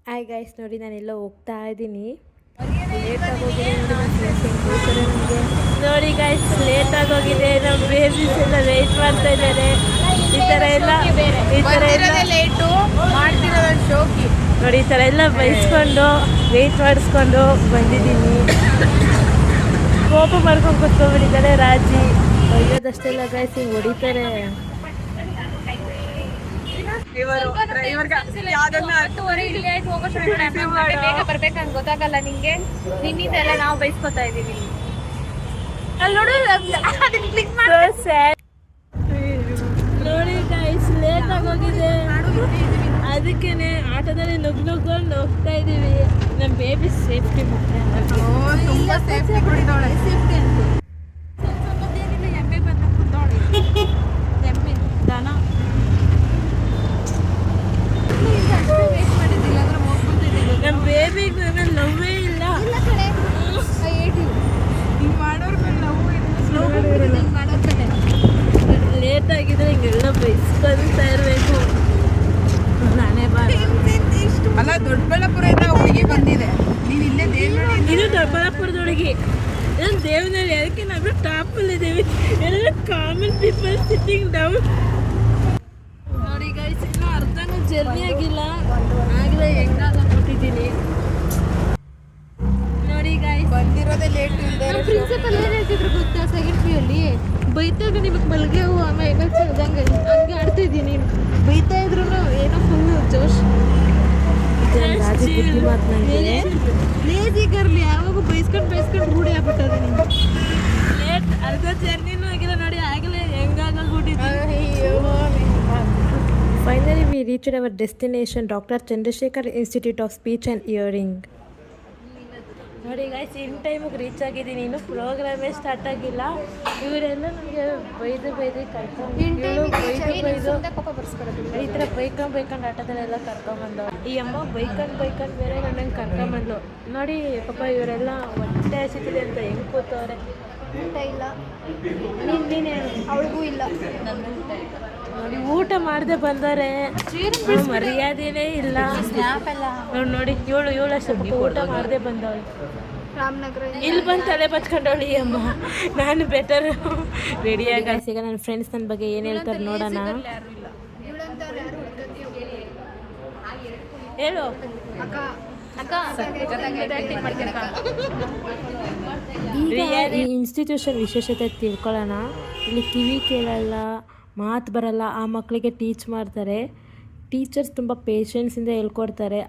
Hi guys, ನೋಡಿ ನಾನೆಲ್ಲ ಹೋಗ್ತಾ ಇದ್ದೀನಿ. ಲೇಟಾಗಿ ಹೋಗಿದೆ ನನಗೆ. ನೋಡಿ ಗೈಸ್, ಲೇಟಾಗಿ ಹೋಗಿದೆ. ನಮ್ಮ ಬೇಬೀಸ್ ಎಲ್ಲ ವೆಯ್ಟ್ ಮಾಡ್ತಾ ಇದ್ದಾರೆ. ಈ ಥರ ಎಲ್ಲ ಲೇಟು ಮಾಡ್ತಿರೋದು ಶೋಕಿ ನೋಡಿ, ಈ ಥರ ಎಲ್ಲ ಬೈಸ್ಕೊಂಡು ವೆಯ್ಟ್ ಮಾಡಿಸ್ಕೊಂಡು ಬಂದಿದ್ದೀನಿ. ಕೋಪ ಮಾಡ್ಕೊಂಡು ಕೂತ್ಕೊಂಡ್ಬಿಟ್ಟಿದ್ದಾರೆ ರಾಜಿ. ಒಯ್ಯೋದಷ್ಟೆಲ್ಲ ಗೈಸ್, ಹಿಂಗೆ ಹೊಡಿತಾರೆ. ಬರ್ಬೇಕಂತ ಗೊತ್ತಾಗಲ್ಲ ನಿಂಗೆ. ನಿನ್ನಿಂದೆಲ್ಲ ನಾವು ಬೈಸ್ಕೊತಾ ಇದೀವಿ. ನೋಡಿ ಗೈಸ್, ಲೇಟ್ ಆಗೋಗಿದೆ. ಅದಕ್ಕೇನೆ ಆಟೋದಲ್ಲಿ ನುಗ್ಕೊಂಡು ಹೋಗ್ತಾ ಇದೀವಿ. ನಮ್ಮ ಬೇಬಿ ಸೇಫ್ಟಿ ಮುಖ್ಯ. ತುಂಬಾ ಸೇಫ್ಟಿ ಕೊಡಿದವಳೆ. ಸೇಫ್ಟಿ ಅಂತ ಎಮ್ಮೆ ಬಂದ ಕೂತವಳೆ. ಎಮ್ಮೆ ದನ ನಮ್ಮ ಬೇಬಿಗೆ ನನ್ನ ಲವ್ವೇ ಇಲ್ಲ. ಲೇಟ್ ಆಗಿದ್ರೆ ಹಿಂಗೆಲ್ಲ ಬೈಸ್ಕೊಳ್ತಾ ಇರಬೇಕು. ನಾನೇ ಅಲ್ಲ, ದೊಡ್ಡಬಳ್ಳಾಪುರದಿಂದ ಹುಡುಗಿ ಬಂದಿದೆ. ನೀನು ಇಲ್ಲೇ ದೇವನಹಳ್ಳಿ. ಇದು ದೊಡ್ಡಬಳ್ಳಾಪುರದ ಹುಡುಗಿ. ನಾನು ದೇವನಹಳ್ಳಿ. ಅದಕ್ಕೆ ನಾವು ಟಾಪಲ್ಲಿ ಇದ್ದೀವಿ. ಎಲ್ಲ ಕಾಮನ್ ಪೀಪಲ್ ಸಿಟ್ಟಿಂಗ್ ಡೌನ್. ನೋಡಿ ಗೈಸ್, ಇನ್ನೂ ಅರ್ಧನೂ ಜರ್ನಿ ಆಗಿಲ್ಲ, ಆಗಲೇ ಹೆಂಗಾಗ್ಬಿಟ್ಟಿದ್ದೀನಿ. ನೋಡಿ ಗೈಸ್, ಬಂದಿರೋದೇ ಲೇಟ್. ಪ್ರಿನ್ಸಿಪಲ್ ಏನು ಹೇಳ್ತಿದ್ರು ಗೊತ್ತಾ? ಸೆಕೆಂಡ್ ಪಿ ಅಲ್ಲಿ ಬೈತಾಗ ನಿಮಗೆ ಮಲ್ಗೆ ಹೂ ಆಮೇಲೆ ಹಂಗೆ ಆಡ್ತಿದ್ದೀನಿ. ಬೈತಾ ಇದ್ರು ಏನೋ ಫುಲ್ ಜೋಶ್. ಲೇಜಿ ಗರ್ಲಿ ಯಾವಾಗ ಬೈಸ್ಕೊಂಡು ರೂಢಿ ಆಗ್ಬಿಟ್ಟದೆ ನಿಮ್ಗೆ. ಲೇಟ್ ಅರ್ಧ ಜರ್ನಿನೂ ಆಗಿಲ್ಲ ನೋಡಿ, ಆಗಲೇ ಹೆಂಗಾಗ್ಬಿಟ್ಟಿದ್ದೀನಿ. Finally, we reached our destination, Dr. Chandrasekhar Institute of Speech and Hearing. ನೋಡಿ ಗೈಸ್, ಇನ್ ಟೈಮಿಗೆ ರೀಚ್ ಆಗಿದ್ದೀನಿ. ಇನ್ನೂ ಪ್ರೋಗ್ರಾಮೇ ಸ್ಟಾರ್ಟ್ ಆಗಿಲ್ಲ. ಇವರೆಲ್ಲ ನಮಗೆ ಬೈದು ಕರ್ಕೊಂಡು ಈ ಥರ ಬೈಕೊಂಡು ಆಟೋದಲ್ಲೆಲ್ಲ ಕರ್ಕೊಂಬಂದು. ಈ ಅಮ್ಮ ಬೈಕೊಂಡು ಬೇರೆ ನನ್ನಂಗೆ ಕರ್ಕೊಂಬಂದು. ನೋಡಿ ಪಾಪ, ಇವರೆಲ್ಲ ಹೊಟ್ಟೆ ಹಸಿತಿದೆ ಅಂತ ಹೆಂಗೆ ಕೂತವ್ರೆ. ಊಟ ಇಲ್ಲ, ನೀನೇ ಅವಳಿಗೂ ಇಲ್ಲ. ನೋಡಿ, ಊಟ ಮಾಡದೆ ಬಂದವ್ರೆ. ಮರ್ಯಾದೆನೇ ಇಲ್ಲ. ನೋಡಿ ಇವಳು ಅಷ್ಟೇ ಊಟ ಮಾಡದೆ ಬಂದವಳು. ರಾಮನಗರ ಇಲ್ಲಿ ಬಂದು ತಲೆ ಬಚ್ಕೊಂಡವಳು ಈ ಅಮ್ಮ. ನಾನು ಬೆಟರ್ ರೆಡಿಯಾಗಿ. ಈಗ ನನ್ನ ಫ್ರೆಂಡ್ಸ್ ನನ್ನ ಬಗ್ಗೆ ಏನು ಹೇಳ್ತಾರೆ ನೋಡೋಣ. ಹೇಳು ಈ ಇನ್ಸ್ಟಿಟ್ಯೂಷನ್ ವಿಶೇಷತೆ ತಿಳ್ಕೊಳ್ಳೋಣ. ಇಲ್ಲಿ ಕಿವಿ ಕೇಳಲ್ಲ, ಮಾತು ಬರಲ್ಲ, ಆ ಮಕ್ಕಳಿಗೆ ಟೀಚ್ ಮಾಡ್ತಾರೆ. ಟೀಚರ್ಸ್ ತುಂಬ ಪೇಷನ್ಸಿಂದ ಹೇಳ್ಕೊಡ್ತಾರೆ.